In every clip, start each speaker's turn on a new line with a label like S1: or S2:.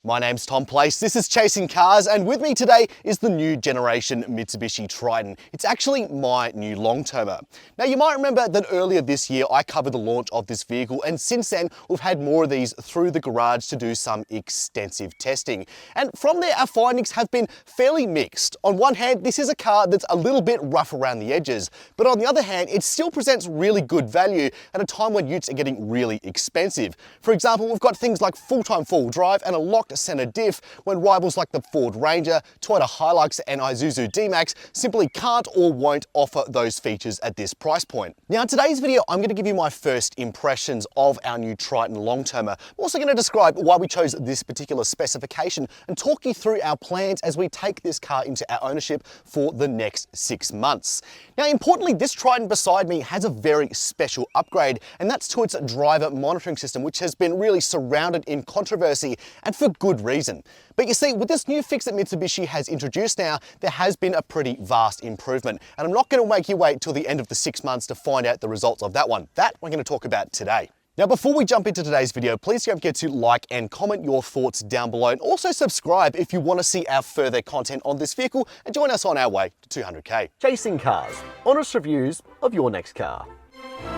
S1: My name's Tom Place, this is Chasing Cars, and with me today is the new generation Mitsubishi Triton. It's actually my new long-termer. Now you might remember that earlier this year I covered the launch of this vehicle, and since then we've had more of these through the garage to do some extensive testing. And from there our findings have been fairly mixed. On one hand, this is a car that's a little bit rough around the edges, but on the other hand it still presents really good value at a time when utes are getting really expensive. For example, we've got things like full-time four-wheel drive and a locked center diff when rivals like the Ford Ranger, Toyota Hilux and Isuzu D-Max simply can't or won't offer those features at this price point. Now in today's video I'm going to give you my first impressions of our new Triton long-termer. I'm also going to describe why we chose this particular specification and talk you through our plans as we take this car into our ownership for the next 6 months. Now importantly, this Triton beside me has a very special upgrade, and that's to its driver monitoring system, which has been really surrounded in controversy and for good reason. But you see, with this new fix that Mitsubishi has introduced now, there has been a pretty vast improvement. And I'm not going to make you wait till the end of the 6 months to find out the results of that one. That we're going to talk about today. Now, before we jump into today's video, please don't forget to like and comment your thoughts down below, and also subscribe if you want to see our further content on this vehicle and join us on our way to 200k.
S2: Chasing Cars, honest reviews of your next car.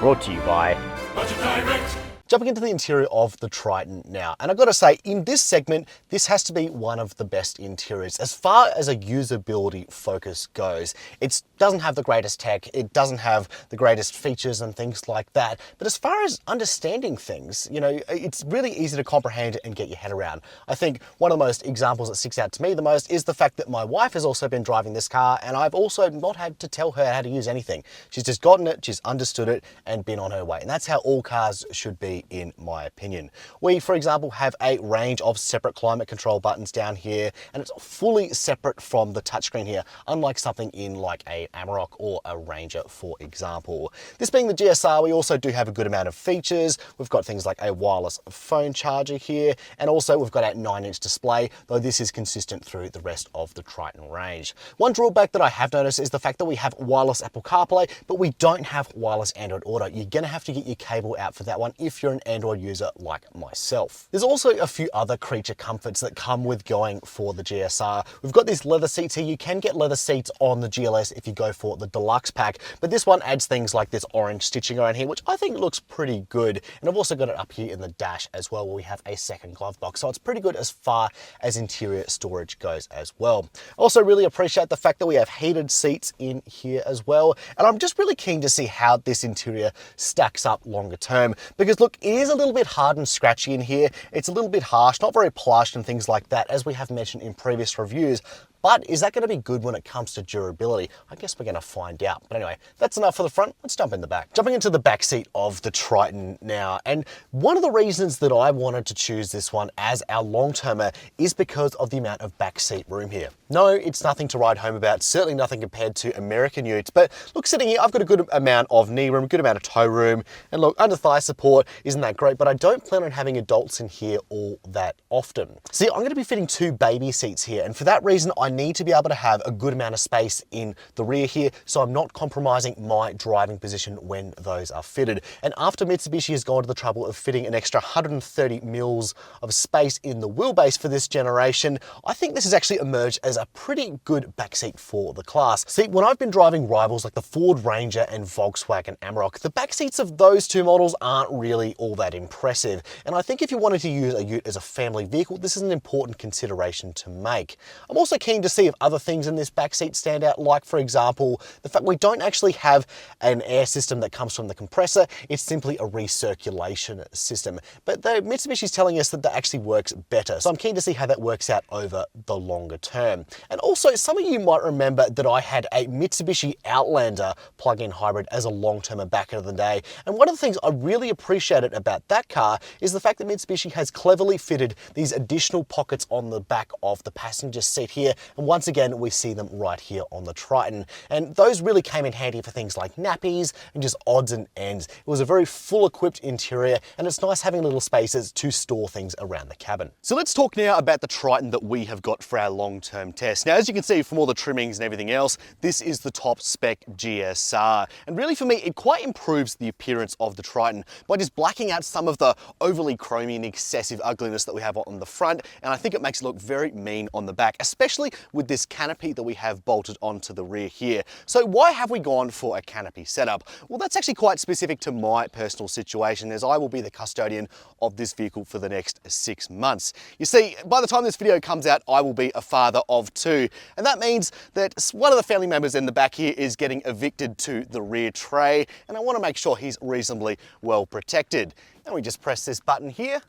S2: Brought to you by
S3: Budget Direct.
S1: Jumping into the interior of the Triton now, and I've got to say, in this segment, this has to be one of the best interiors. As far as a usability focus goes, it doesn't have the greatest tech, it doesn't have the greatest features and things like that, but as far as understanding things, you know, it's really easy to comprehend and get your head around. I think one of the most examples that sticks out to me the most is the fact that my wife has also been driving this car, and I've also not had to tell her how to use anything. She's just gotten it, she's understood it, and been on her way. And that's how all cars should be, in my opinion. We, for example, have a range of separate climate control buttons down here, and it's fully separate from the touchscreen here, unlike something in like a Amarok or a Ranger, for example. This being the GSR, we also do have a good amount of features. We've got things like a wireless phone charger here, and also we've got a 9-inch display, though this is consistent through the rest of the Triton range. One drawback that I have noticed is the fact that we have wireless Apple CarPlay, but we don't have wireless Android Auto. You're gonna have to get your cable out for that one if you're an Android user like myself. There's also a few other creature comforts that come with going for the GSR. We've got these leather seats here. You can get leather seats on the GLS if you go for the deluxe pack, but this one adds things like this orange stitching around here, which I think looks pretty good. And I've also got it up here in the dash as well, where we have a second glove box. So it's pretty good as far as interior storage goes as well. I also really appreciate the fact that we have heated seats in here as well. And I'm just really keen to see how this interior stacks up longer term, because look, it is a little bit hard and scratchy in here. It's a little bit harsh, not very plush and things like that, as we have mentioned in previous reviews. But is that going to be good when it comes to durability? I guess we're going to find out. But anyway, that's enough for the front. Let's jump in the back. Jumping into the back seat of the Triton now. And one of the reasons that I wanted to choose this one as our long-termer is because of the amount of back seat room here. No, it's nothing to write home about, certainly nothing compared to American utes. But look, sitting here, I've got a good amount of knee room, a good amount of toe room. And look, under thigh support isn't that great, but I don't plan on having adults in here all that often. See, I'm going to be fitting 2 baby seats here. And for that reason, I need to be able to have a good amount of space in the rear here, so I'm not compromising my driving position when those are fitted. And after Mitsubishi has gone to the trouble of fitting an extra 130 mils of space in the wheelbase for this generation, I think this has actually emerged as a pretty good backseat for the class. See, when I've been driving rivals like the Ford Ranger and Volkswagen Amarok, the backseats of those two models aren't really all that impressive. And I think if you wanted to use a ute as a family vehicle, this is an important consideration to make. I'm also keen to see if other things in this back seat stand out, like for example, the fact we don't actually have an air system that comes from the compressor, it's simply a recirculation system. But the Mitsubishi's telling us that that actually works better, so I'm keen to see how that works out over the longer term. And also, some of you might remember that I had a Mitsubishi Outlander plug-in hybrid as a long-termer back in the day, and one of the things I really appreciated about that car is the fact that Mitsubishi has cleverly fitted these additional pockets on the back of the passenger seat here, and once again we see them right here on the Triton, and those really came in handy for things like nappies and just odds and ends. It was a very full equipped interior, and it's nice having little spaces to store things around the cabin. So let's talk now about the Triton that we have got for our long-term test. Now, as you can see from all the trimmings and everything else, this is the top spec GSR, and really for me it quite improves the appearance of the Triton by just blacking out some of the overly chromy and excessive ugliness that we have on the front, and I think it makes it look very mean on the back, especially with this canopy that we have bolted onto the rear here. So why have we gone for a canopy setup? Well, that's actually quite specific to my personal situation, as I will be the custodian of this vehicle for the next 6 months. You see, by the time this video comes out, I will be a father of 2, and that means that one of the family members in the back here is getting evicted to the rear tray, and I want to make sure he's reasonably well protected. And we just press this button here,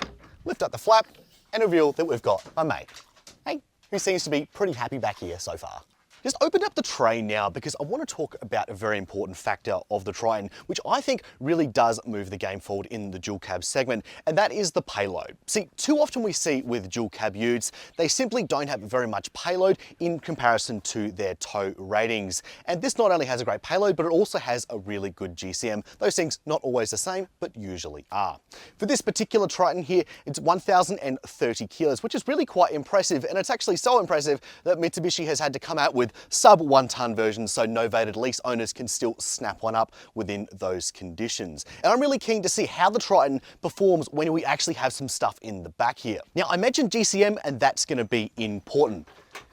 S1: lift up the flap, and reveal that we've got my mate, hey, who seems to be pretty happy back here so far. Just open up the tray now, because I want to talk about a very important factor of the Triton, which I think really does move the game forward in the dual cab segment, and that is the payload. See, too often we see with dual cab utes, they simply don't have very much payload in comparison to their tow ratings. And this not only has a great payload, but it also has a really good GCM. Those things not always the same, but usually are. For this particular Triton here, it's 1,030 kilos, which is really quite impressive, and it's actually so impressive that Mitsubishi has had to come out with sub 1 ton versions, so novated lease owners can still snap one up within those conditions. And I'm really keen to see how the Triton performs when we actually have some stuff in the back here. Now, I mentioned GCM, and that's going to be important.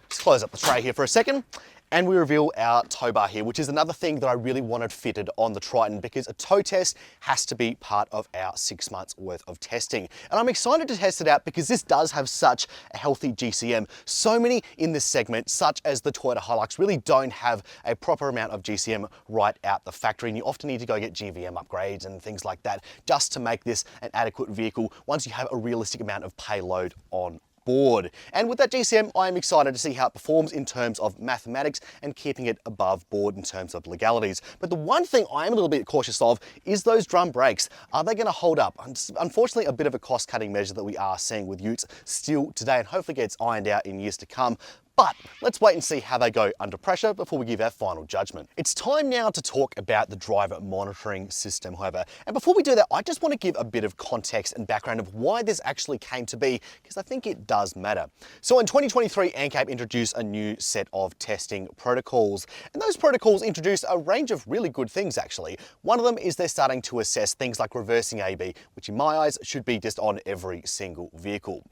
S1: Just close up the tray here for a second, and we reveal our tow bar here, which is another thing that I really wanted fitted on the Triton, because a tow test has to be part of our 6 months worth of testing. And I'm excited to test it out because this does have such a healthy GCM. So many in this segment, such as the Toyota Hilux, really don't have a proper amount of GCM right out the factory, and you often need to go get GVM upgrades and things like that just to make this an adequate vehicle once you have a realistic amount of payload on board. And with that GCM, I am excited to see how it performs in terms of mathematics and keeping it above board in terms of legalities. But the one thing I am a little bit cautious of is those drum brakes. Are they going to hold up? Unfortunately, a bit of a cost-cutting measure that we are seeing with utes still today, and hopefully gets ironed out in years to come. But let's wait and see how they go under pressure before we give our final judgment. It's time now to talk about the driver monitoring system, however. And before we do that, I just want to give a bit of context and background of why this actually came to be, because I think it does matter. So in 2023, ANCAP introduced a new set of testing protocols. And those protocols introduced a range of really good things, actually. One of them is they're starting to assess things like reversing AB, which in my eyes should be just on every single vehicle.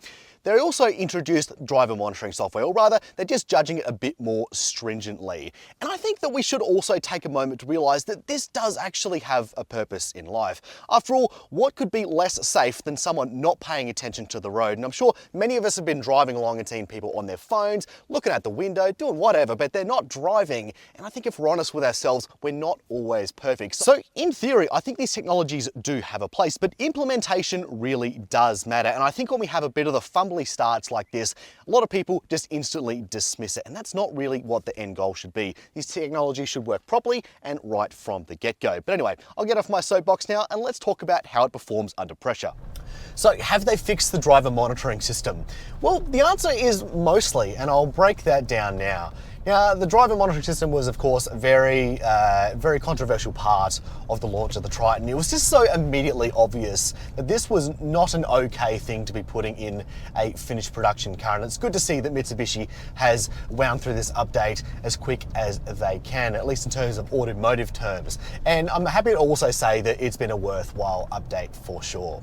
S1: They also introduced driver monitoring software, or rather, they're just judging it a bit more stringently. And I think that we should also take a moment to realize that this does actually have a purpose in life. After all, what could be less safe than someone not paying attention to the road? And I'm sure many of us have been driving along and seen people on their phones, looking out the window, doing whatever, but they're not driving. And I think if we're honest with ourselves, we're not always perfect. So in theory, I think these technologies do have a place, but implementation really does matter. And I think when we have a bit of the fumbly starts like this, a lot of people just instantly dismiss it, and that's not really what the end goal should be. These technologies should work properly and right from the get-go. But anyway, I'll get off my soapbox now and let's talk about how it performs under pressure. So have they fixed the driver monitoring system? Well, the answer is mostly, and I'll break that down now. Now, the driver monitoring system was, of course, a very controversial part of the launch of the Triton. It was just so immediately obvious that this was not an okay thing to be putting in a finished production car. And it's good to see that Mitsubishi has wound through this update as quick as they can, at least in terms of automotive terms. And I'm happy to also say that it's been a worthwhile update for sure.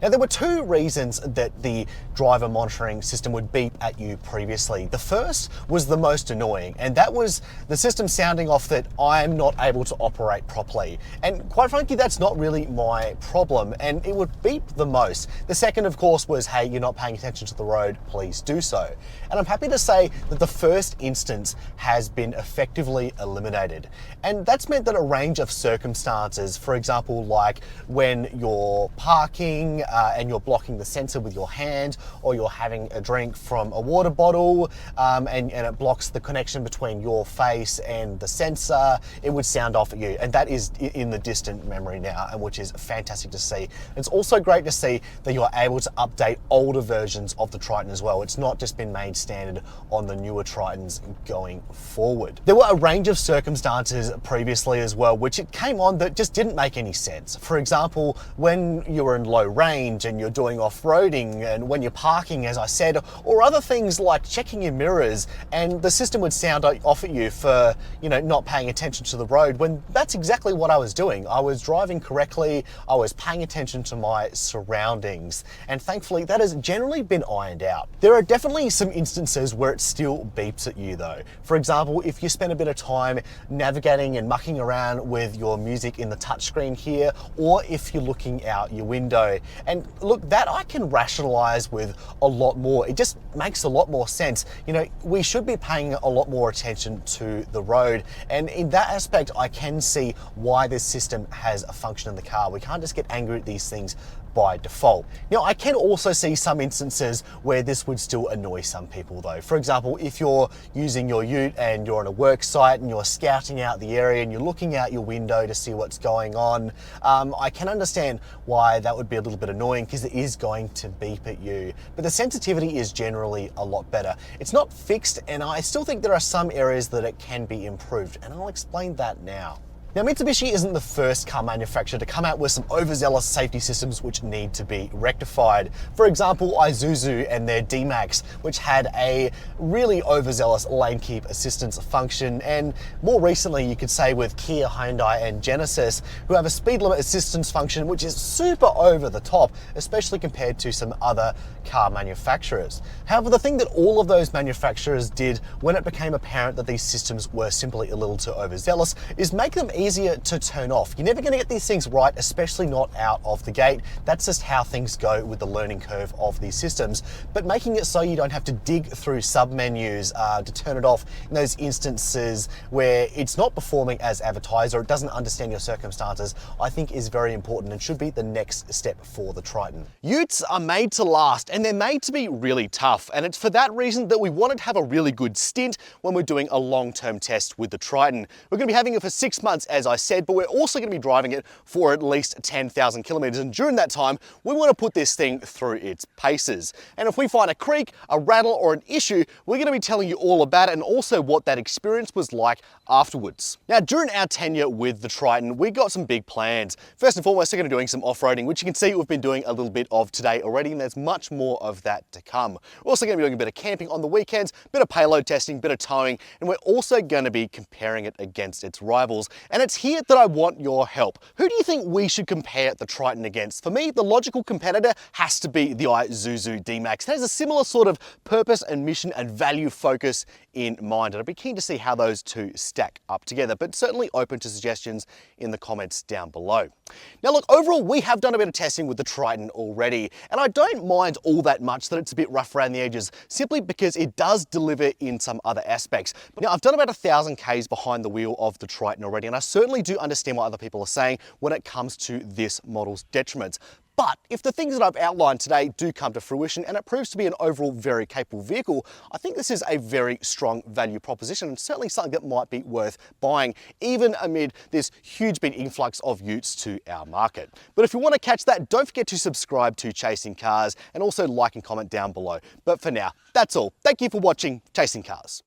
S1: Now, there were 2 reasons that the driver monitoring system would beep at you previously. The first was the most annoying, and that was the system sounding off that I'm not able to operate properly. And quite frankly, that's not really my problem, and it would beep the most. The second, of course, was, hey, you're not paying attention to the road, please do so. And I'm happy to say that the first instance has been effectively eliminated. And that's meant that a range of circumstances, for example, like when you're parking, and you're blocking the sensor with your hand, or you're having a drink from a water bottle, and it blocks the connection between your face and the sensor, it would sound off at you. And that is in the distant memory now, and which is fantastic to see. It's also great to see that you're able to update older versions of the Triton as well. It's not just been made standard on the newer Tritons going forward. There were a range of circumstances previously as well, which it came on that just didn't make any sense. For example, when you were in low range, range and you're doing off-roading and when you're parking, as I said, or other things like checking your mirrors, and the system would sound off at you for, not paying attention to the road, when that's exactly what I was doing. I was driving correctly, I was paying attention to my surroundings, and thankfully that has generally been ironed out. There are definitely some instances where it still beeps at you though. For example, if you spend a bit of time navigating and mucking around with your music in the touchscreen here, or if you're looking out your window. And look, that I can rationalize with a lot more. It just makes a lot more sense. We should be paying a lot more attention to the road, and in that aspect I can see why this system has a function in the car. We can't just get angry at these things by default. Now, I can also see some instances where this would still annoy some people though. For example, if you're using your ute and you're on a work site and you're scouting out the area and you're looking out your window to see what's going on, I can understand why that would be a little bit annoying, because it is going to beep at you. But the sensitivity is generally a lot better. It's not fixed, and I still think there are some areas that it can be improved, and I'll explain that now. Now, Mitsubishi isn't the first car manufacturer to come out with some overzealous safety systems which need to be rectified. For example, Isuzu and their D-Max, which had a really overzealous lane keep assistance function, and more recently you could say with Kia, Hyundai and Genesis, who have a speed limit assistance function which is super over the top, especially compared to some other car manufacturers. However, the thing that all of those manufacturers did when it became apparent that these systems were simply a little too overzealous is make them easier to turn off. You're never going to get these things right, especially not out of the gate. That's just how things go with the learning curve of these systems. But making it so you don't have to dig through sub-menus to turn it off in those instances where it's not performing as advertised or it doesn't understand your circumstances, I think is very important and should be the next step for the Triton. Utes are made to last, and they're made to be really tough, and it's for that reason that we wanted to have a really good stint when we're doing a long-term test with the Triton. We're going to be having it for 6 months, as I said, but we're also going to be driving it for at least 10,000 kilometers. And during that time, we want to put this thing through its paces. And if we find a creak, a rattle, or an issue, we're going to be telling you all about it and also what that experience was like afterwards. Now, during our tenure with the Triton, we got some big plans. First and foremost, we're going to be doing some off-roading, which you can see we've been doing a little bit of today already, and there's much more of that to come. We're also going to be doing a bit of camping on the weekends, a bit of payload testing, a bit of towing, and we're also going to be comparing it against its rivals. And it's here that I want your help. Who do you think we should compare the Triton against? For me, the logical competitor has to be the Isuzu D-Max. It has a similar sort of purpose and mission and value focus in mind, and I'd be keen to see how those two stack up together, but certainly open to suggestions in the comments down below. Now look, overall, we have done a bit of testing with the Triton already, and I don't mind all that much that it's a bit rough around the edges, simply because it does deliver in some other aspects. Now, I've done about 1,000 Ks behind the wheel of the Triton already, and I certainly do understand what other people are saying when it comes to this model's detriments. But if the things that I've outlined today do come to fruition and it proves to be an overall very capable vehicle, I think this is a very strong value proposition and certainly something that might be worth buying, even amid this huge big influx of utes to our market. But if you want to catch that, don't forget to subscribe to Chasing Cars and also like and comment down below. But for now, that's all. Thank you for watching Chasing Cars.